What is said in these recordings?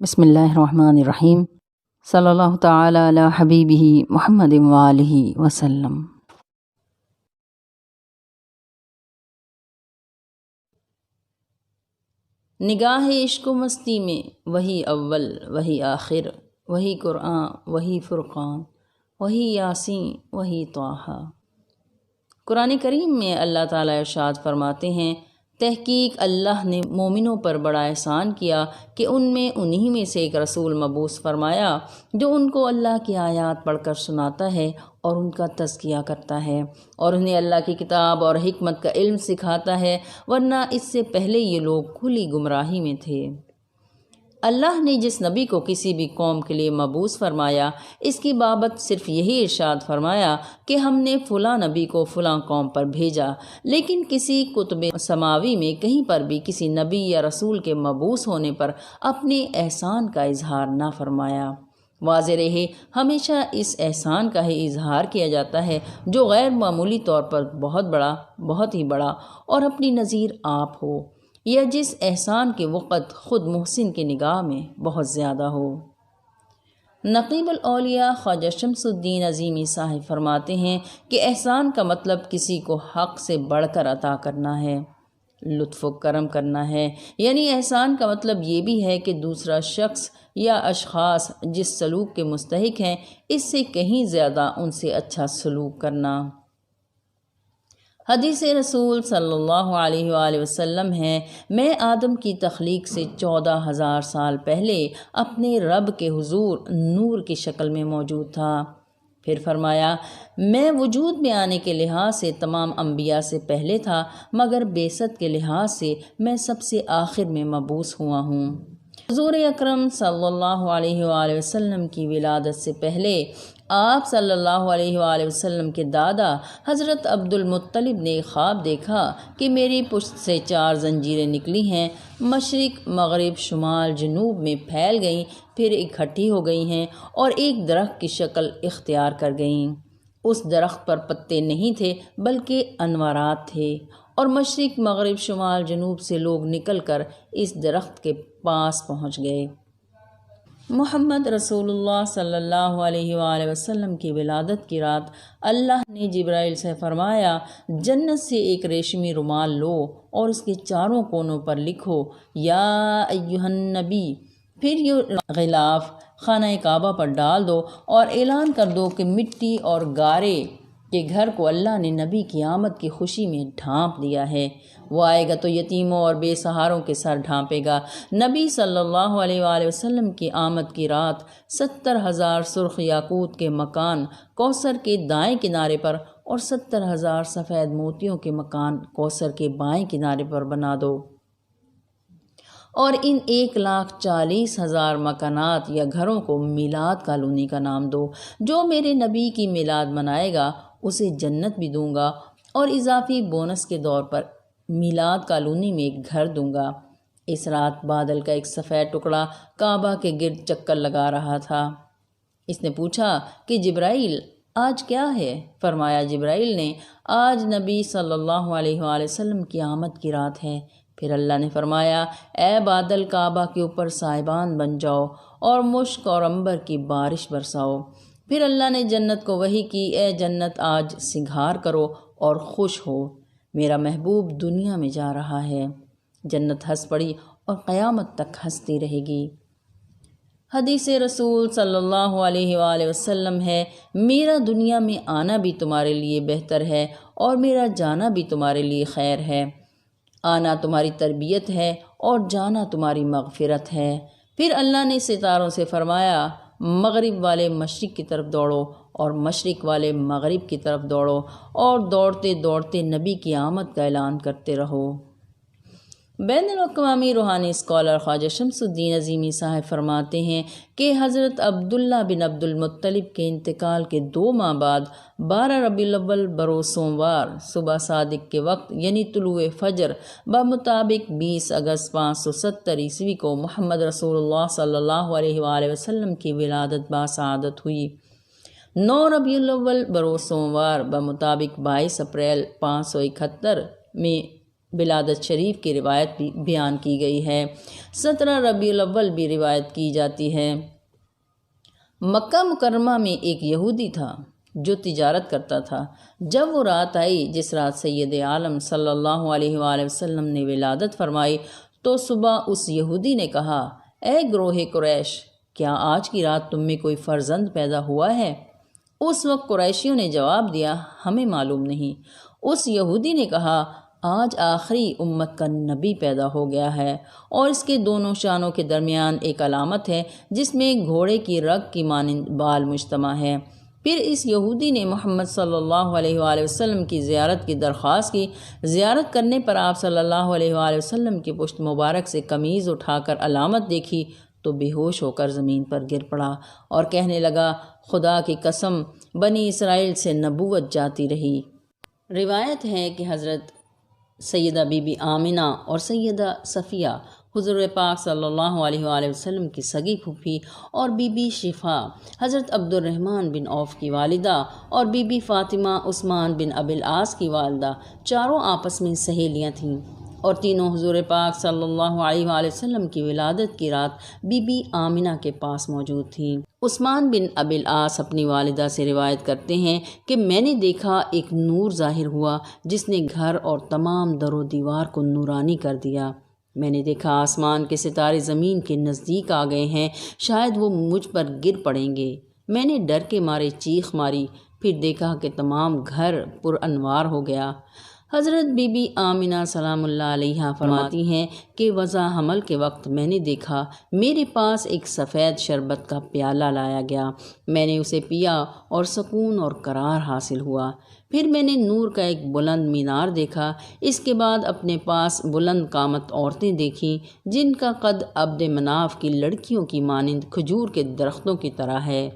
بسم اللہ الرحمن الرحیم صلی اللہ تعالی علی حبیبہ محمد وآلہ وسلم۔ نگاہ عشق و مستی میں وہی اول وہی آخر، وہی قرآن وہی فرقان، وہی یاسین وہی طٰہٰ۔ قرآن کریم میں اللہ تعالیٰ ارشاد فرماتے ہیں، تحقیق اللہ نے مومنوں پر بڑا احسان کیا کہ انہی میں سے ایک رسول مبعوث فرمایا جو ان کو اللہ کی آیات پڑھ کر سناتا ہے اور ان کا تزکیہ کرتا ہے اور انہیں اللہ کی کتاب اور حکمت کا علم سکھاتا ہے، ورنہ اس سے پہلے یہ لوگ کھلی گمراہی میں تھے۔ اللہ نے جس نبی کو کسی بھی قوم کے لیے مبعوث فرمایا، اس کی بابت صرف یہی ارشاد فرمایا کہ ہم نے فلاں نبی کو فلاں قوم پر بھیجا، لیکن کسی کتب سماوی میں کہیں پر بھی کسی نبی یا رسول کے مبعوث ہونے پر اپنے احسان کا اظہار نہ فرمایا۔ واضح رہے، ہمیشہ اس احسان کا ہی اظہار کیا جاتا ہے جو غیر معمولی طور پر بہت ہی بڑا اور اپنی نظیر آپ ہو، یا جس احسان کے وقت خود محسن کی نگاہ میں بہت زیادہ ہو۔ نقیب الاولیاء خواجہ شمس الدین عظیمی صاحب فرماتے ہیں کہ احسان کا مطلب کسی کو حق سے بڑھ کر عطا کرنا ہے، لطف و کرم کرنا ہے، یعنی احسان کا مطلب یہ بھی ہے کہ دوسرا شخص یا اشخاص جس سلوک کے مستحق ہیں، اس سے کہیں زیادہ ان سے اچھا سلوک کرنا۔ حدیث رسول صلی اللہ علیہ وآلہ وسلم ہے، میں آدم کی تخلیق سے 14,000 سال پہلے اپنے رب کے حضور نور کی شکل میں موجود تھا۔ پھر فرمایا، میں وجود میں آنے کے لحاظ سے تمام انبیاء سے پہلے تھا، مگر بعثت کے لحاظ سے میں سب سے آخر میں مبعوث ہوا ہوں۔ حضور اکرم صلی اللہ علیہ وآلہ وسلم کی ولادت سے پہلے آپ صلی اللہ علیہ وآلہ وسلم کے دادا حضرت عبد المطلب نے خواب دیکھا کہ میری پشت سے 4 زنجیریں نکلی ہیں، مشرق مغرب شمال جنوب میں پھیل گئیں، پھر اکٹھی ہو گئی ہیں اور ایک درخت کی شکل اختیار کر گئیں۔ اس درخت پر پتے نہیں تھے بلکہ انوارات تھے، اور مشرق مغرب شمال جنوب سے لوگ نکل کر اس درخت کے پاس پہنچ گئے۔ محمد رسول اللہ صلی اللہ علیہ وآلہ وسلم کی ولادت کی رات اللہ نے جبرائیل سے فرمایا، جنت سے ایک ریشمی رومال لو اور اس کے چاروں کونوں پر لکھو، یا ایھا النبی، پھر یہ غلاف خانہ کعبہ پر ڈال دو اور اعلان کر دو کہ مٹی اور گارے کے گھر کو اللہ نے نبی کی آمد کی خوشی میں ڈھانپ دیا ہے۔ وہ آئے گا تو یتیموں اور بے سہاروں کے سر ڈھانپے گا۔ نبی صلی اللہ علیہ وآلہ وسلم کی آمد کی رات 70,000 سرخ یاقوت کے مکان کوثر کے دائیں کنارے پر اور 70,000 سفید موتیوں کے مکان کوثر کے بائیں کنارے پر بنا دو، اور ان 1,40,000 مکانات یا گھروں کو میلاد کالونی کا نام دو۔ جو میرے نبی کی میلاد منائے گا اسے جنت بھی دوں گا، اور اضافی بونس کے طور پر میلاد کالونی میں ایک گھر دوں گا۔ اس رات بادل کا ایک سفید ٹکڑا کعبہ کے گرد چکر لگا رہا تھا۔ اس نے پوچھا کہ جبرائیل، آج کیا ہے؟ فرمایا جبرائیل نے، آج نبی صلی اللہ علیہ وآلہ وسلم کی آمد کی رات ہے۔ پھر اللہ نے فرمایا، اے بادل، کعبہ کے اوپر سائبان بن جاؤ اور مشک اور عنبر کی بارش برساؤ۔ پھر اللہ نے جنت کو وحی کی، اے جنت، آج سنگھار کرو اور خوش ہو، میرا محبوب دنیا میں جا رہا ہے۔ جنت ہنس پڑی اور قیامت تک ہنستی رہے گی۔ حدیث رسول صلی اللہ علیہ وآلہ وسلم ہے، میرا دنیا میں آنا بھی تمہارے لیے بہتر ہے اور میرا جانا بھی تمہارے لیے خیر ہے۔ آنا تمہاری تربیت ہے اور جانا تمہاری مغفرت ہے۔ پھر اللہ نے ستاروں سے فرمایا، مغرب والے مشرق کی طرف دوڑو اور مشرق والے مغرب کی طرف دوڑو، اور دوڑتے دوڑتے نبی کی آمد کا اعلان کرتے رہو۔ بین الاقوامی روحانی اسکالر خواجہ شمس الدین عظیمی صاحب فرماتے ہیں کہ حضرت عبداللہ بن عبد المطلب کے انتقال کے 2 ماہ بعد 12 ربیع الاول بروز سوموار صبح صادق کے وقت یعنی طلوع فجر بمطابق 20 اگست 570 عیسوی کو محمد رسول اللہ صلی اللہ علیہ وآلہ وسلم کی ولادت باسعادت ہوئی۔ 9 ربیع الاول بروز سوموار بمطابق 22 اپریل 571 میں ولادت شریف کی روایت بھی بیان کی گئی ہے۔ 17 ربیع الاول بھی روایت کی جاتی ہے۔ مکہ مکرمہ میں ایک یہودی تھا جو تجارت کرتا تھا۔ جب وہ رات آئی جس رات سید عالم صلی اللہ علیہ وآلہ وسلم نے ولادت فرمائی تو صبح اس یہودی نے کہا، اے گروہ قریش، کیا آج کی رات تم میں کوئی فرزند پیدا ہوا ہے؟ اس وقت قریشیوں نے جواب دیا، ہمیں معلوم نہیں۔ اس یہودی نے کہا، آج آخری امت کا نبی پیدا ہو گیا ہے اور اس کے دونوں شانوں کے درمیان ایک علامت ہے جس میں ایک گھوڑے کی رگ کی مانند بال مجتمع ہے۔ پھر اس یہودی نے محمد صلی اللہ علیہ وآلہ وسلم کی زیارت کی درخواست کی۔ زیارت کرنے پر آپ صلی اللہ علیہ وآلہ وسلم کی پشت مبارک سے قمیض اٹھا کر علامت دیکھی تو بے ہوش ہو کر زمین پر گر پڑا اور کہنے لگا، خدا کی قسم، بنی اسرائیل سے نبوت جاتی رہی۔ روایت ہے کہ حضرت سیدہ بی بی آمنہ اور سیدہ صفیہ حضور پاک صلی اللہ علیہ وآلہ وسلم کی سگی پھوپھی اور بی بی شفا حضرت عبد الرحمن بن عوف کی والدہ اور بی بی فاطمہ عثمان بن ابی العاص کی والدہ چاروں آپس میں سہیلیاں تھیں اور تینوں حضور پاک صلی اللہ علیہ وآلہ وسلم کی ولادت کی رات بی بی آمنہ کے پاس موجود تھیں۔ عثمان بن ابی العاص اپنی والدہ سے روایت کرتے ہیں کہ میں نے دیکھا ایک نور ظاہر ہوا جس نے گھر اور تمام در و دیوار کو نورانی کر دیا۔ میں نے دیکھا آسمان کے ستارے زمین کے نزدیک آ گئے ہیں، شاید وہ مجھ پر گر پڑیں گے۔ میں نے ڈر کے مارے چیخ ماری، پھر دیکھا کہ تمام گھر پر انوار ہو گیا۔ حضرت بی بی آمنہ سلام اللہ علیہا فرماتی ہیں کہ وضع حمل کے وقت میں نے دیکھا میرے پاس ایک سفید شربت کا پیالہ لایا گیا، میں نے اسے پیا اور سکون اور قرار حاصل ہوا۔ پھر میں نے نور کا ایک بلند مینار دیکھا، اس کے بعد اپنے پاس بلند قامت عورتیں دیکھیں جن کا قد عبد مناف کی لڑکیوں کی مانند کھجور کے درختوں کی طرح ہے۔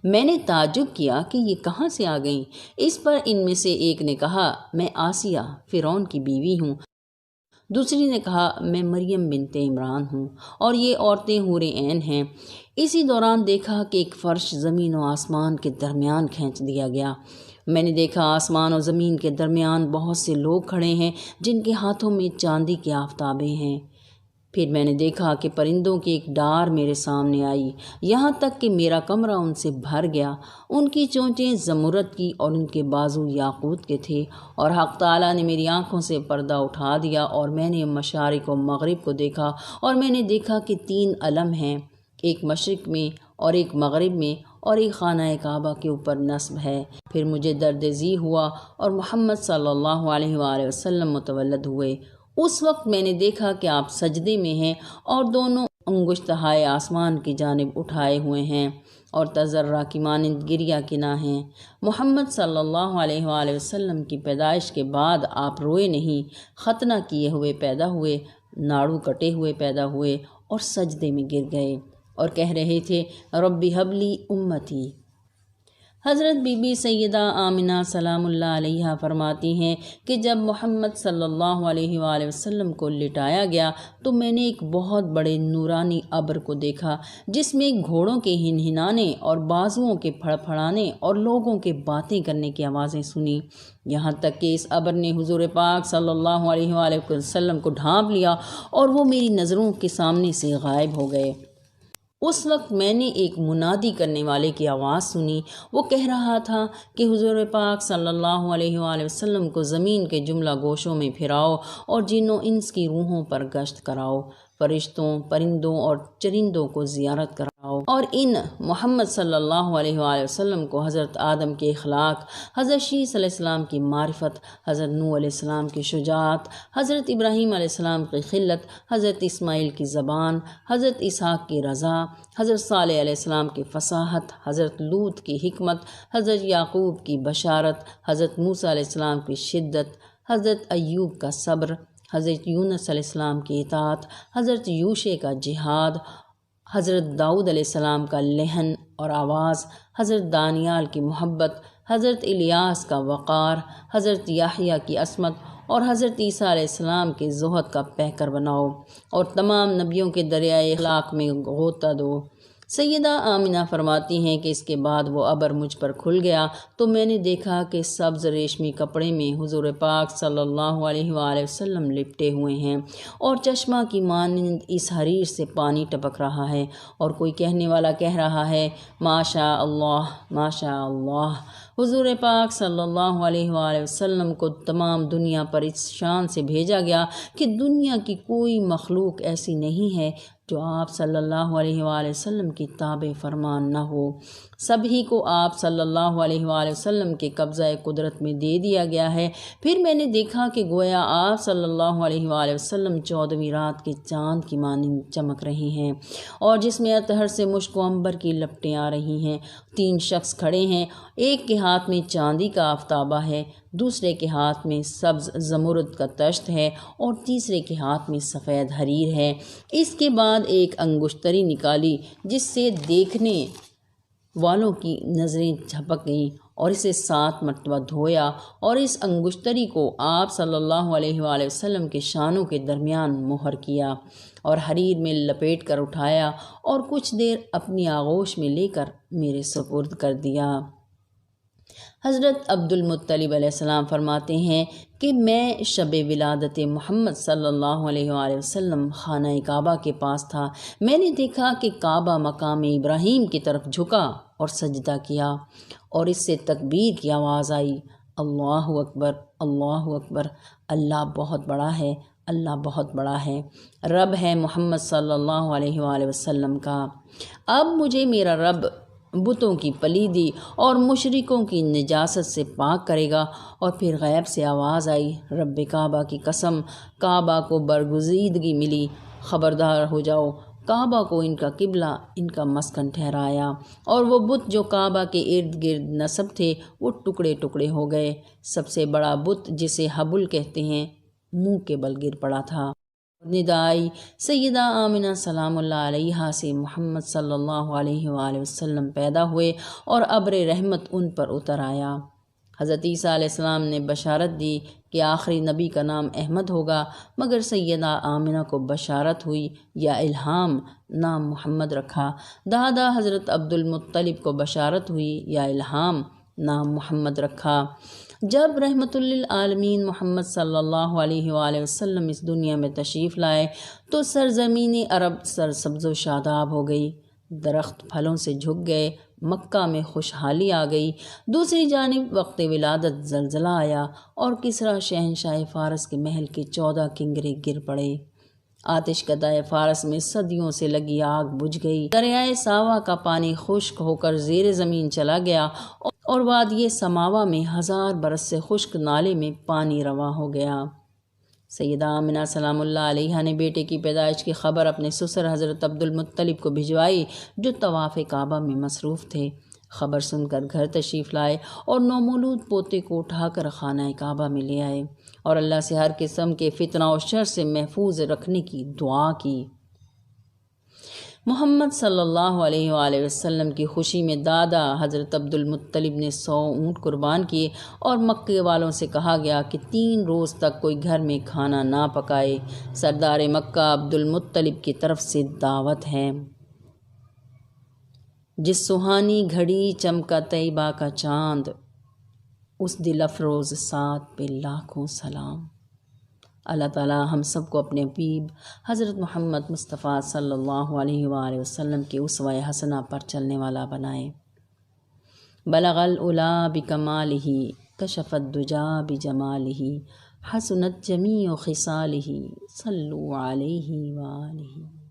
میں نے تعجب کیا کہ یہ کہاں سے آ گئیں؟ اس پر ان میں سے ایک نے کہا، میں آسیہ فرعون کی بیوی ہوں۔ دوسری نے کہا، میں مریم بنت عمران ہوں اور یہ عورتیں حور عین ہیں۔ اسی دوران دیکھا کہ ایک فرش زمین و آسمان کے درمیان کھینچ دیا گیا۔ میں نے دیکھا آسمان و زمین کے درمیان بہت سے لوگ کھڑے ہیں جن کے ہاتھوں میں چاندی کے آفتابیں ہیں۔ پھر میں نے دیکھا کہ پرندوں کی ایک ڈار میرے سامنے آئی، یہاں تک کہ میرا کمرہ ان سے بھر گیا۔ ان کی چونچیں زمرد کی اور ان کے بازو یاقوت کے تھے، اور حق تعالیٰ نے میری آنکھوں سے پردہ اٹھا دیا اور میں نے مشارق و مغرب کو دیکھا، اور میں نے دیکھا کہ 3 علم ہیں، ایک مشرق میں اور ایک مغرب میں اور ایک خانہ کعبہ کے اوپر نصب ہے۔ پھر مجھے درد ذی ہوا اور محمد صلی اللہ علیہ وآلہ وسلم متولد ہوئے۔ اس وقت میں نے دیکھا کہ آپ سجدے میں ہیں اور دونوں انگشتہائے آسمان کی جانب اٹھائے ہوئے ہیں اور تذرہ کی مانند گریہ کنا ہیں۔ محمد صلی اللہ علیہ وآلہ وسلم کی پیدائش کے بعد آپ روئے نہیں، ختنہ کیے ہوئے پیدا ہوئے، ناڑو کٹے ہوئے پیدا ہوئے اور سجدے میں گر گئے اور کہہ رہے تھے، ربی حبلی امتی۔ حضرت بی بی سیدہ آمنہ سلام اللہ علیہا فرماتی ہیں کہ جب محمد صلی اللہ علیہ وآلہ وسلم کو لٹایا گیا تو میں نے ایک بہت بڑے نورانی ابر کو دیکھا جس میں گھوڑوں کے ہنہنانے اور بازوؤں کے پھڑپھڑانے اور لوگوں کے باتیں کرنے کی آوازیں سنیں، یہاں تک کہ اس ابر نے حضور پاک صلی اللہ علیہ وآلہ وسلم کو ڈھانپ لیا اور وہ میری نظروں کے سامنے سے غائب ہو گئے۔ اس وقت میں نے ایک منادی کرنے والے کی آواز سنی، وہ کہہ رہا تھا کہ حضور پاک صلی اللہ علیہ وآلہ وسلم کو زمین کے جملہ گوشوں میں پھراؤ اور جن و انس کی روحوں پر گشت کراؤ، فرشتوں، پرندوں اور چرندوں کو زیارت کراؤ، اور ان محمد صلی اللہ علیہ وآلہ وسلم کو حضرت آدم کے اخلاق، حضرت شیس علیہ السلام کی معرفت، حضرت نوح علیہ السلام کی شجاعت، حضرت ابراہیم علیہ السلام کی خلت، حضرت اسماعیل کی زبان، حضرت اسحاق کی رضا، حضرت صالح علیہ السلام کی فصاحت، حضرت لوط کی حکمت، حضرت یعقوب کی بشارت، حضرت موسیٰ علیہ السلام کی شدت، حضرت ایوب کا صبر، حضرت یونس علیہ السلام کی اطاعت، حضرت یوشع کا جہاد، حضرت داؤد علیہ السلام کا لحن اور آواز، حضرت دانیال کی محبت، حضرت الیاس کا وقار، حضرت یحییٰ کی عصمت اور حضرت عیسیٰ علیہ السلام کے زہد کا پیکر بناؤ اور تمام نبیوں کے دریائے اخلاق میں غوطہ دو۔ سیدہ آمنہ فرماتی ہیں کہ اس کے بعد وہ ابر مجھ پر کھل گیا تو میں نے دیکھا کہ سبز ریشمی کپڑے میں حضور پاک صلی اللہ علیہ وآلہ وسلم لپٹے ہوئے ہیں اور چشمہ کی مانند اس حریر سے پانی ٹپک رہا ہے، اور کوئی کہنے والا کہہ رہا ہے ماشاء اللہ ماشاء اللہ۔ حضور پاک صلی اللہ علیہ وآلہ وسلم کو تمام دنیا پر اس شان سے بھیجا گیا کہ دنیا کی کوئی مخلوق ایسی نہیں ہے جو آپ صلی اللہ علیہ وآلہ وسلم کی تابع فرمان نہ ہو۔ سبھی کو آپ صلی اللہ علیہ وآلہ وسلم کے قبضہ قدرت میں دے دیا گیا ہے۔ پھر میں نے دیکھا کہ گویا آپ صلی اللہ علیہ وآلہ وسلم 14ویں رات کے چاند کی مانند چمک رہے ہیں، اور جس میں اطہر سے مشک و عنبر کی لپٹیں آ رہی ہیں۔ 3 شخص کھڑے ہیں، ایک کے ہاتھ میں چاندی کا آفتابہ ہے، دوسرے کے ہاتھ میں سبز زمرد کا تشت ہے، اور تیسرے کے ہاتھ میں سفید حریر ہے۔ اس کے بعد ایک انگشتری نکالی جس سے دیکھنے والوں کی نظریں جھپک گئیں، اور اسے 7 مرتبہ دھویا، اور اس انگشتری کو آپ صلی اللہ علیہ وآلہ وسلم کے شانوں کے درمیان مہر کیا اور حریر میں لپیٹ کر اٹھایا اور کچھ دیر اپنی آغوش میں لے کر میرے سپرد کر دیا۔ حضرت عبد المطلب علیہ السلام فرماتے ہیں کہ میں شب ولادت محمد صلی اللہ علیہ وآلہ وسلم خانہ کعبہ کے پاس تھا۔ میں نے دیکھا کہ کعبہ مقام ابراہیم کی طرف جھکا اور سجدہ کیا، اور اس سے تکبیر کی آواز آئی، اللہ اکبر اللہ اکبر، اللہ بہت بڑا ہے، اللہ بہت بڑا ہے، رب ہے محمد صلی اللہ علیہ وآلہ وسلم کا۔ اب مجھے میرا رب بتوں کی پلیدی اور مشرکوں کی نجاست سے پاک کرے گا۔ اور پھر غیب سے آواز آئی، رب کعبہ کی قسم، کعبہ کو برگزیدگی ملی، خبردار ہو جاؤ۔ کعبہ کو ان کا قبلہ، ان کا مسکن ٹھہرایا، اور وہ بت جو کعبہ کے ارد گرد نصب تھے وہ ٹکڑے ٹکڑے ہو گئے۔ سب سے بڑا بت جسے حبل کہتے ہیں منہ کے بل گر پڑا تھا۔ ندائی سیدہ آمنہ سلام اللہ علیہا سے محمد صلی اللہ علیہ وآلہ وسلم پیدا ہوئے اور ابر رحمت ان پر اتر آیا۔ حضرت عیسیٰ علیہ السلام نے بشارت دی کہ آخری نبی کا نام احمد ہوگا، مگر سیدہ آمنہ کو بشارت ہوئی یا الہام، نام محمد رکھا۔ دادا حضرت عبد المطلب کو بشارت ہوئی یا الہام، نام محمد رکھا۔ جب رحمت للعالمین محمد صلی اللہ علیہ وآلہ وسلم اس دنیا میں تشریف لائے تو سرزمین عرب سرسبز و شاداب ہو گئی، درخت پھلوں سے جھک گئے، مکہ میں خوشحالی آ گئی۔ دوسری جانب وقت ولادت زلزلہ آیا اور کسریٰ شہنشاہ فارس کے محل کے 14 کنگرے گر پڑے۔ آتش کدہ فارس میں صدیوں سے لگی آگ بجھ گئی، دریائے ساوا کا پانی خشک ہو کر زیر زمین چلا گیا، اور وادی سماوا میں 1000 برس سے خشک نالے میں پانی رواں ہو گیا۔ سیدہ آمنہ سلام اللہ علیہا نے بیٹے کی پیدائش کی خبر اپنے سسر حضرت عبد المطلب کو بھجوائی جو طواف کعبہ میں مصروف تھے۔ خبر سن کر گھر تشریف لائے اور نومولود پوتے کو اٹھا کر خانہ کعبہ میں لے آئے اور اللہ سے ہر قسم کے فتنہ و شر سے محفوظ رکھنے کی دعا کی۔ محمد صلی اللہ علیہ وآلہ وسلم کی خوشی میں دادا حضرت عبد المطلب نے 100 اونٹ قربان کیے، اور مکے والوں سے کہا گیا کہ 3 روز تک کوئی گھر میں کھانا نہ پکائے۔ سردار مکہ عبد المطلب کی طرف سے دعوت ہے۔ جس سہانی گھڑی چمکا طیبہ کا چاند، اس دل افروز ساتھ پہ لاکھوں سلام۔ اللہ تعالی ہم سب کو اپنے حبیب حضرت محمد مصطفیٰ صلی اللہ علیہ وآلہ وسلم کے اسوہ حسنہ پر چلنے والا بنائے۔ بلغ العلا بکمالہ، کشف الدجا بجمالہ، حسنت جمیع خصالہ، صلوا علیہ وآلہ۔